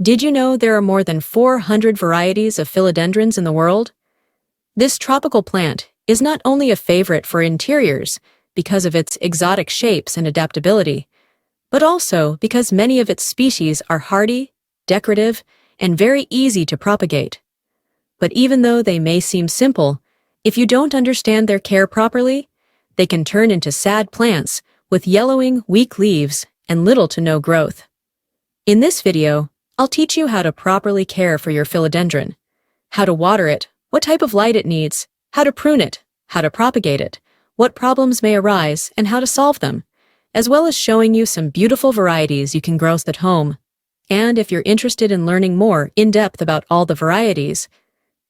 Did you know there are more than 400 varieties of philodendrons in the world? This tropical plant is not only a favorite for interiors because of its exotic shapes and adaptability, but also because many of its species are hardy, decorative, and very easy to propagate. But even though they may seem simple, if you don't understand their care properly, they can turn into sad plants with yellowing, weak leaves and little to no growth. In this video, I'll teach you how to properly care for your philodendron, how to water it, what type of light it needs, how to prune it, how to propagate it, what problems may arise, and how to solve them, as well as showing you some beautiful varieties you can grow at home. And if you're interested in learning more in depth about all the varieties,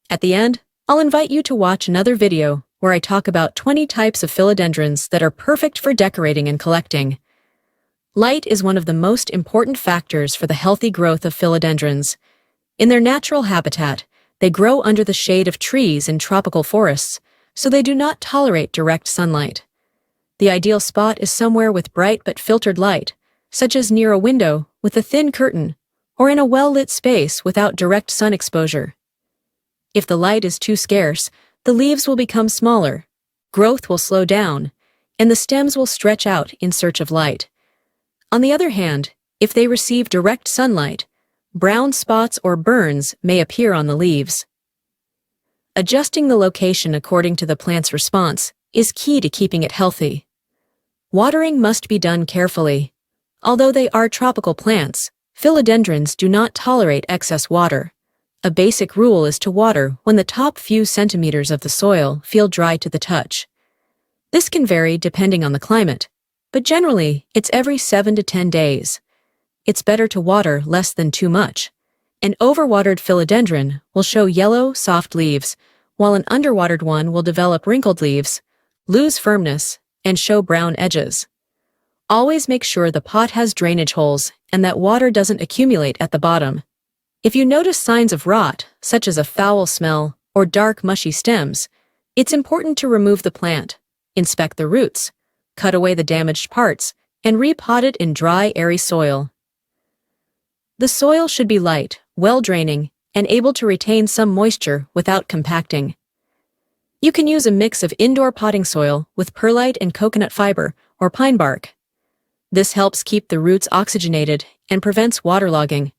at the end, I'll invite you to watch another video where I talk about 20 types of philodendrons that are perfect for decorating and collecting. Light is one of the most important factors for the healthy growth of philodendrons. In their natural habitat, they grow under the shade of trees in tropical forests, so they do not tolerate direct sunlight. The ideal spot is somewhere with bright but filtered light, such as near a window with a thin curtain, or in a well-lit space without direct sun exposure. If the light is too scarce, the leaves will become smaller, growth will slow down, and the stems will stretch out in search of light. On the other hand, if they receive direct sunlight, brown spots or burns may appear on the leaves. Adjusting the location according to the plant's response is key to keeping it healthy. Watering must be done carefully. Although they are tropical plants, philodendrons do not tolerate excess water. A basic rule is to water when the top few centimeters of the soil feel dry to the touch. This can vary depending on the climate, but generally it's every 7 to 10 days. It's better to water less than too much. An overwatered philodendron will show yellow, soft leaves, while an underwatered one will develop wrinkled leaves, lose firmness, and show brown edges. Always make sure the pot has drainage holes and that water doesn't accumulate at the bottom. If you notice signs of rot, such as a foul smell or dark, mushy stems, it's important to remove the plant, inspect the roots, cut away the damaged parts, and repot it in dry, airy soil. The soil should be light, well-draining, and able to retain some moisture without compacting. You can use a mix of indoor potting soil with perlite and coconut fiber or pine bark. This helps keep the roots oxygenated and prevents waterlogging.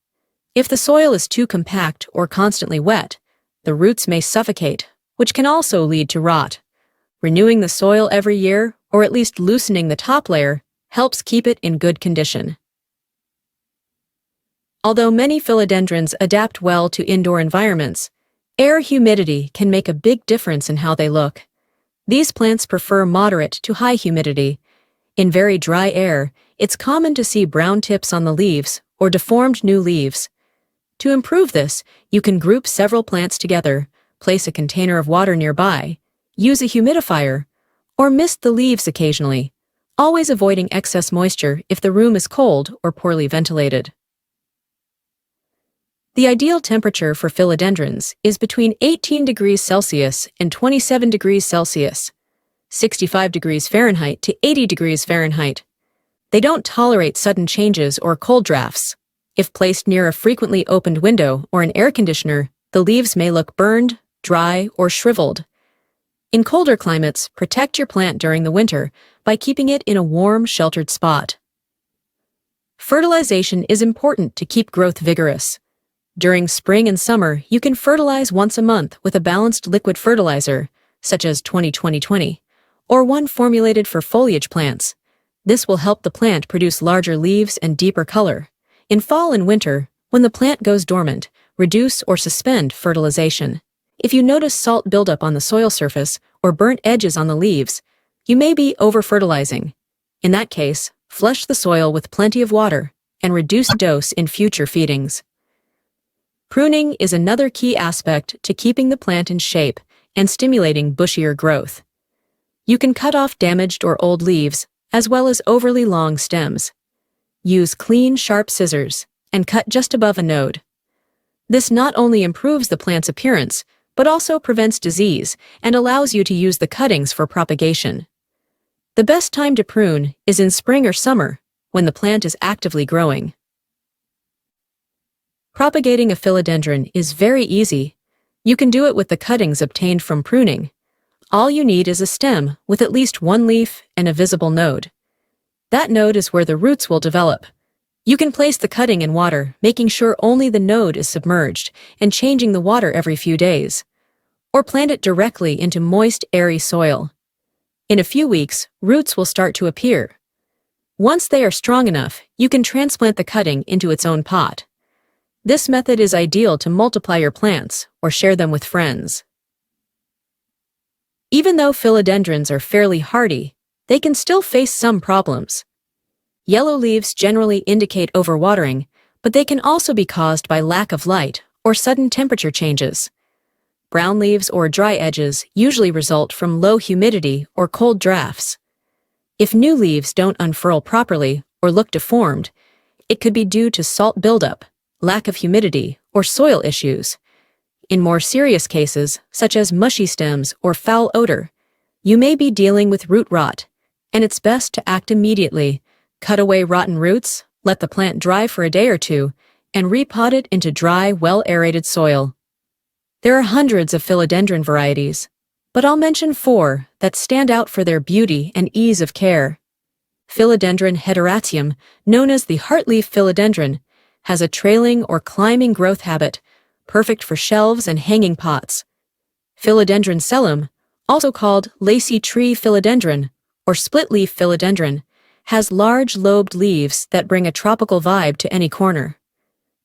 If the soil is too compact or constantly wet, the roots may suffocate, which can also lead to rot. Renewing the soil every year, or at least loosening the top layer, helps keep it in good condition. Although many philodendrons adapt well to indoor environments, air humidity can make a big difference in how they look. These plants prefer moderate to high humidity. In very dry air, it's common to see brown tips on the leaves or deformed new leaves. To improve this, you can group several plants together, place a container of water nearby, use a humidifier, or mist the leaves occasionally, always avoiding excess moisture if the room is cold or poorly ventilated. The ideal temperature for philodendrons is between 18 degrees Celsius and 27 degrees Celsius, 65 degrees Fahrenheit to 80 degrees Fahrenheit. They don't tolerate sudden changes or cold drafts. If placed near a frequently opened window or an air conditioner, the leaves may look burned, dry, or shriveled. In colder climates, protect your plant during the winter by keeping it in a warm, sheltered spot. Fertilization is important to keep growth vigorous. During spring and summer, you can fertilize once a month with a balanced liquid fertilizer, such as 20-20-20, or one formulated for foliage plants. This will help the plant produce larger leaves and deeper color. In fall and winter, when the plant goes dormant, reduce or suspend fertilization. If you notice salt buildup on the soil surface or burnt edges on the leaves, you may be over-fertilizing. In that case, flush the soil with plenty of water and reduce dose in future feedings. Pruning is another key aspect to keeping the plant in shape and stimulating bushier growth. You can cut off damaged or old leaves, as well as overly long stems. Use clean, sharp scissors and cut just above a node. This not only improves the plant's appearance, but also prevents disease and allows you to use the cuttings for propagation. The best time to prune is in spring or summer, when the plant is actively growing. Propagating a philodendron is very easy. You can do it with the cuttings obtained from pruning. All you need is a stem with at least one leaf and a visible node. That node is where the roots will develop. You can place the cutting in water, making sure only the node is submerged and changing the water every few days. Or plant it directly into moist, airy soil. In a few weeks, roots will start to appear. Once they are strong enough, you can transplant the cutting into its own pot. This method is ideal to multiply your plants or share them with friends. Even though philodendrons are fairly hardy, they can still face some problems. Yellow leaves generally indicate overwatering, but they can also be caused by lack of light or sudden temperature changes. Brown leaves or dry edges usually result from low humidity or cold drafts. If new leaves don't unfurl properly or look deformed, it could be due to salt buildup, lack of humidity, or soil issues. In more serious cases, such as mushy stems or foul odor, you may be dealing with root rot, and it's best to act immediately. Cut away rotten roots, let the plant dry for a day or two, and repot it into dry, well-aerated soil. There are hundreds of philodendron varieties, but I'll mention 4 that stand out for their beauty and ease of care. Philodendron heteratium, known as the heartleaf philodendron, has a trailing or climbing growth habit, perfect for shelves and hanging pots. Philodendron sellum, also called lacy tree philodendron or split-leaf philodendron, has large lobed leaves that bring a tropical vibe to any corner.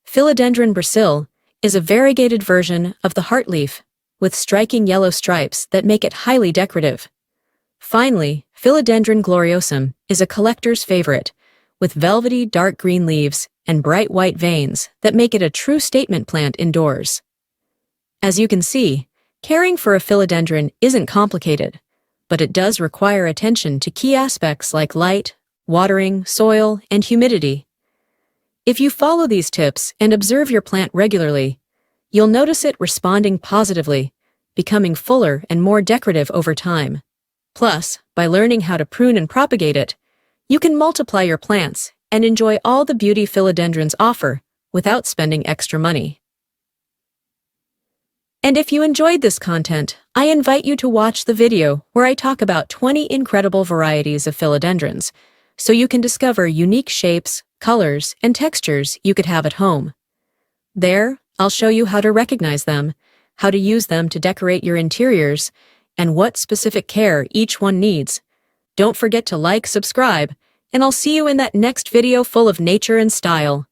Philodendron brazil is a variegated version of the heartleaf, with striking yellow stripes that make it highly decorative. Finally, Philodendron gloriosum is a collector's favorite, with velvety dark green leaves and bright white veins that make it a true statement plant indoors. As you can see, caring for a philodendron isn't complicated, but it does require attention to key aspects like light, watering, soil, and humidity. If you follow these tips and observe your plant regularly, you'll notice it responding positively, becoming fuller and more decorative over time. Plus, by learning how to prune and propagate it, you can multiply your plants and enjoy all the beauty philodendrons offer without spending extra money. And if you enjoyed this content, I invite you to watch the video where I talk about 20 incredible varieties of philodendrons, so you can discover unique shapes, colors, and textures you could have at home. There, I'll show you how to recognize them, how to use them to decorate your interiors, and what specific care each one needs. Don't forget to like, subscribe, and I'll see you in that next video full of nature and style.